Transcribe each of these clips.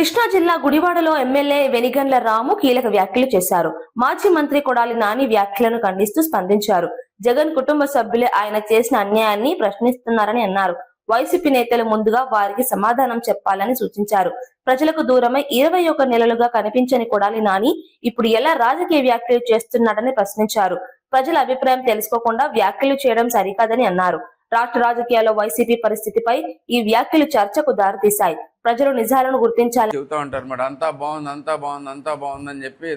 కృష్ణా జిల్లా గుడివాడలో ఎమ్మెల్యే వెనిగండ్ల రాము కీలక వ్యాఖ్యలు చేశారు. మాజీ మంత్రి కొడాలి నాని వ్యాఖ్యలను ఖండిస్తూ స్పందించారు. జగన్ కుటుంబ సభ్యులే ఆయన చేసిన అన్యాయాన్ని ప్రశ్నిస్తున్నారని అన్నారు. వైసీపీ నేతలు ముందుగా వారికి సమాధానం చెప్పాలని సూచించారు. ప్రజలకు దూరమై 21 నెలలుగా కనిపించని కొడాలి నాని ఇప్పుడు ఎలా రాజకీయ వ్యాఖ్యలు చేస్తున్నాడని ప్రశ్నించారు. ప్రజల అభిప్రాయం తెలుసుకోకుండా వ్యాఖ్యలు చేయడం సరికాదని అన్నారు. రాష్ట్ర రాజకీయాల్లో వైసీపీ పరిస్థితిపై ఈ వ్యాఖ్యలు చర్చకు దారితీశాయి. ప్రజలు నిజాలను గుర్తించాలి చెబుతూ ఉంటారు అన్నమాట. అంతా బాగుంది, అంతా బాగుంది, అంతా బాగుందని చెప్పి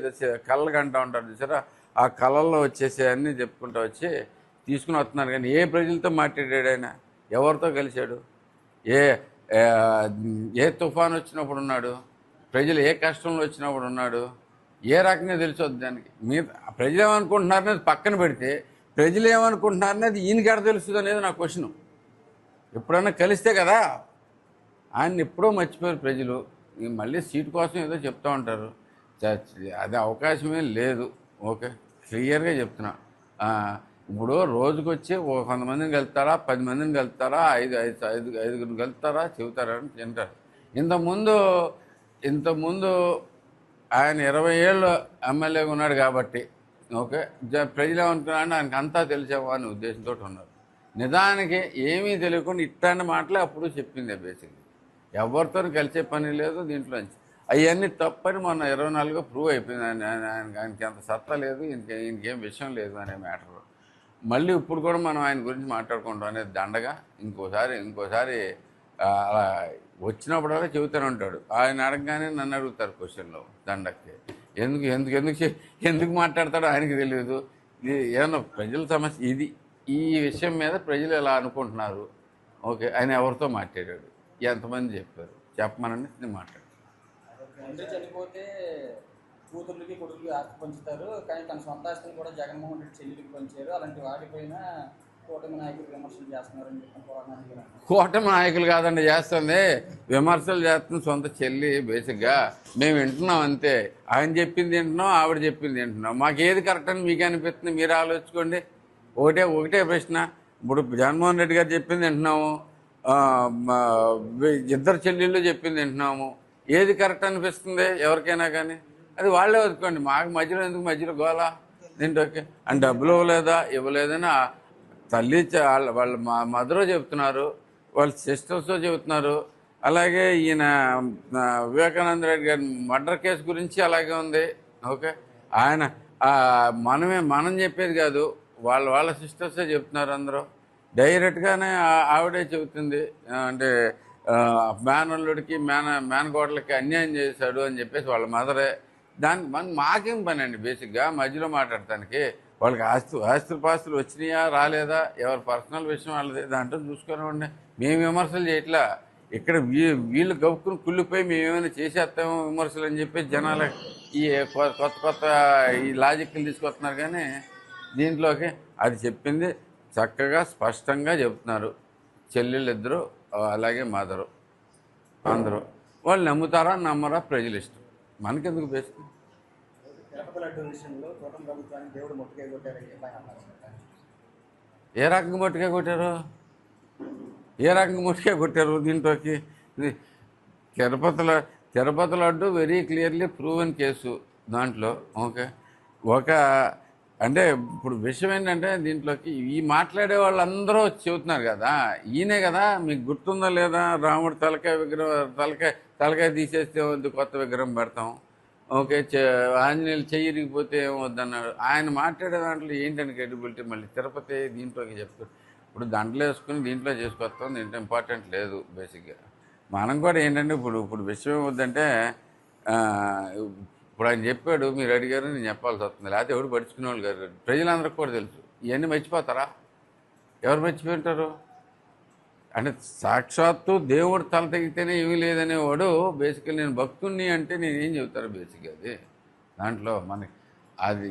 కళ్ళకి అంటూ ఉంటారు చూసారా. ఆ కళల్లో వచ్చేసి అన్నీ చెప్పుకుంటూ వచ్చి తీసుకుని వస్తున్నారు. కానీ ఏ ప్రజలతో మాట్లాడాడు ఆయన? ఎవరితో కలిశాడు? ఏ ఏ తుఫాను వచ్చినప్పుడు ఉన్నాడు? ప్రజలు ఏ కష్టంలో వచ్చినప్పుడు ఉన్నాడు? ఏ రకంగా తెలిసొద్దు దానికి? మీరు ప్రజలు ఏమనుకుంటున్నారనేది పక్కన పెడితే ప్రజలు ఏమనుకుంటున్నారనేది ఈయనకెడ తెలుస్తుంది అనేది నా క్వశ్చను. ఎప్పుడన్నా కలిస్తే కదా. ఆయన ఎప్పుడో మర్చిపోయారు ప్రజలు. మళ్ళీ సీటు కోసం ఏదో చెప్తూ ఉంటారు. అది అవకాశమే లేదు. ఓకే, క్లియర్గా చెప్తున్నా. ఇప్పుడు రోజుకొచ్చి కొంతమందిని కలుతారా, 10 మందిని కలుతారా, ఐదుగురిని కలుతారా, చెబుతారా అని తింటారు. ఇంతకుముందు ఆయన 20 ఏళ్ళు ఎమ్మెల్యేగా ఉన్నాడు కాబట్టి ఓకే, ప్రజలు ఏమనుకున్నారని ఆయనకు అంతా తెలిసేమో అనే ఉద్దేశంతో ఉన్నారు. నిజానికి ఏమీ తెలియకుండా ఇట్లాంటి మాటలే అప్పుడు చెప్పింది. బేసిక్గా ఎవరితో కలిసే పని లేదు దీంట్లోంచి. అవన్నీ తప్పని మొన్న 24 ప్రూవ్ అయిపోయింది. ఆయనకి అంత సత్తా లేదు, ఈయనకేం విషయం లేదు అనే మ్యాటర్. మళ్ళీ ఇప్పుడు కూడా మనం ఆయన గురించి మాట్లాడుకుంటాం అనేది దండగా. ఇంకోసారి అలా వచ్చినప్పుడల్లా చెబుతూనే ఉంటాడు. ఆయన అడగగానే నన్ను అడుగుతారు క్వశ్చన్లో దండకి. ఎందుకు మాట్లాడతాడో ఆయనకి తెలియదు. ఇది ఏమన్నా ప్రజల సమస్య ఇది. ఈ విషయం మీద ప్రజలు ఎలా అనుకుంటున్నారు? ఓకే, ఆయన ఎవరితో మాట్లాడాడు, ఎంతమంది చెప్పారు, చెప్పమనండి నేను మాట్లాడు. తండ్రి చనిపోతే కూతుర్లకి కొడుకులకి ఆస్తి పంచుతారు, కానీ తన సొంత ఆస్తిని కూడా జగన్మోహన్ రెడ్డి చెల్లికి పంచారు. అలాంటి వాటిపైన కూటమి నాయకులు విమర్శలు చేస్తున్నారని చెప్పి కూటమి నాయకులు కాదండి చేస్తుంది, విమర్శలు చేస్తుంది సొంత చెల్లి. బేసిక్గా మేము వింటున్నాం అంతే. ఆయన చెప్పింది వింటున్నాం, ఆవిడ చెప్పింది వింటున్నాం. మాకు ఏది కరెక్ట్ అని మీకు అనిపిస్తుంది? మీరు ఆలోచించుకోండి. ఒకటే ప్రశ్న. ఇప్పుడు జగన్మోహన్ రెడ్డి గారు చెప్పింది వింటున్నాము, ఇద్దరు చెల్లెళ్ళు చెప్పింది వింటున్నాము. ఏది కరెక్ట్ అనిపిస్తుంది ఎవరికైనా కానీ? అది వాళ్ళే వదుకోండి. మాకు మధ్యలో గోలా దీంట్లోకి అని డబ్బులు ఇవ్వలేదని తల్లి వాళ్ళ మదర్ చెప్తున్నారు, వాళ్ళ సిస్టర్స్తో చెబుతున్నారు. అలాగే ఈయన వివేకానంద రెడ్డి గారి మర్డర్ కేసు గురించి అలాగే ఉంది. ఓకే, ఆయన మనం చెప్పేది కాదు, వాళ్ళ సిస్టర్సే చెప్తున్నారు. అందరూ డైరెక్ట్గానే ఆవిడే చెబుతుంది. అంటే మేనల్లుడికి మేనగోడలకి అన్యాయం చేశాడు అని చెప్పేసి వాళ్ళ మదరే. మాకేం పని అండి బేసిక్గా మధ్యలో మాట్లాడటానికి? వాళ్ళకి ఆస్తులు వచ్చినాయా రాలేదా, ఎవరి పర్సనల్ విషయం వాళ్ళది, దాంట్లో చూసుకుని మేము విమర్శలు చేయట్లా. ఇక్కడ వీళ్ళు గవ్వుకుని కుళ్ళిపోయి మేమేమైనా చేసేస్తామో విమర్శలు అని చెప్పి జనాలు ఈ కొత్త ఈ లాజిక్లు తీసుకొస్తున్నారు. కానీ దీంట్లోకి అది చెప్పింది చక్కగా స్పష్టంగా చెప్తున్నారు. చెల్లెళ్ళు ఇద్దరు, అలాగే మదరు, అందరూ. వాళ్ళు నమ్ముతారా నమ్మరా ప్రజలు ఇష్టం, మనకెందుకు బేసిక్. ఏ రకంగా మొట్టికాయ కొట్టారు దీంట్లోకి? Tirupati laddu very clearly proven case దాంట్లో. ఓకే, అంటే ఇప్పుడు విషయం ఏంటంటే దీంట్లోకి ఈ మాట్లాడే వాళ్ళందరూ చెబుతున్నారు కదా, ఈయనే కదా. మీకు గుర్తుందా లేదా? రాముడు తలకాయ తీసేస్తే వద్దు, కొత్త విగ్రహం పెడతాం. ఓకే, ఆంజనేయులు చెయ్యిరిగిపోతే ఏమొద్దన్నాడు. ఆయన మాట్లాడే దాంట్లో ఏంటని క్రెడిబిలిటీ? మళ్ళీ తిరుపతి దీంట్లోకి చెప్తారు. ఇప్పుడు దండలు వేసుకుని దీంట్లో చేసుకొస్తాం, దీంట్లో ఇంపార్టెంట్ లేదు బేసిక్గా. మనం కూడా ఏంటంటే ఇప్పుడు విషయం ఏమవుద్దంటే, ఇప్పుడు ఆయన చెప్పాడు, మీరు అడిగారు, నేను చెప్పాల్సి వస్తుంది. లేకపోతే ఎవడు పడుచుకునే వాళ్ళు గారు ప్రజలందరికీ కూడా తెలుసు. ఇవన్నీ మర్చిపోతారా? ఎవరు మర్చిపోయి ఉంటారు? అంటే సాక్షాత్తు దేవుడు తల తెగితేనే ఏమీ లేదనేవాడు బేసికల్ నేను భక్తుణ్ణి అంటే నేనేం చెబుతాను బేసిక్గా? అది దాంట్లో మనకి అది